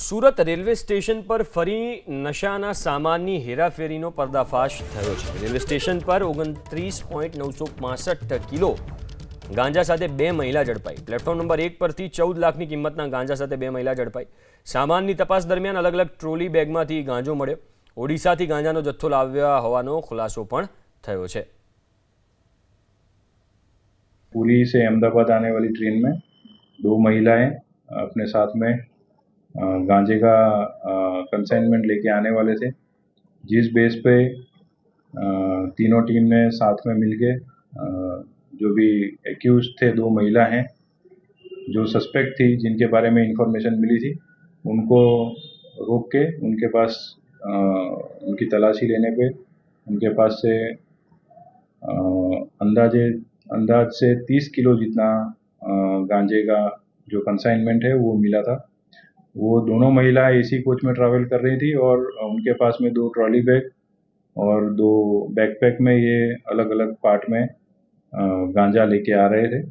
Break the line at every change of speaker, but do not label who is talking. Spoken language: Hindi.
સુરત રેલવે સ્ટેશન પર ફરી નશાના સામાનની હેરાફેરીનો પર્દાફાશ થયો છે। રેલવે સ્ટેશન પર 29.965 કિલો ગાંજા સાથે બે મહિલા ઝડપાઈ। પ્લેટફોર્મ નંબર 1 પરથી 14 લાખની કિંમતના ગાંજા સાથે બે મહિલા ઝડપાઈ। સામાનની તપાસ દરમિયાન અલગ અલગ ટ્રોલી બેગમાંથી ગાંજો મળ્યો। ઓડિશાથી ગાંજાનો જથ્થો લાવ્યા હોવાનો ખુલાસો પણ થયો છે।
पुरी से अहमदाबाद आने वाली ट्रेन में दो महिलाएं अपने साथ में गांजे का कंसाइनमेंट लेके आने वाले थे, जिस बेस पे तीनों टीम ने साथ में मिलके जो भी एक्यूज थे, दो महिला हैं जो सस्पेक्ट थी, जिनके बारे में इंफॉर्मेशन मिली थी, उनको रोक के उनके पास उनकी तलाशी लेने पे उनके पास से अंदाज से 30 किलो जितना गांजे का जो कंसाइनमेंट है वो मिला था। वो दोनों महिला एसी कोच में ट्रैवल कर रही थी और उनके पास में दो ट्रॉली बैग और दो बैकपैक में ये अलग अलग पार्ट में गांजा लेके आ रहे थे।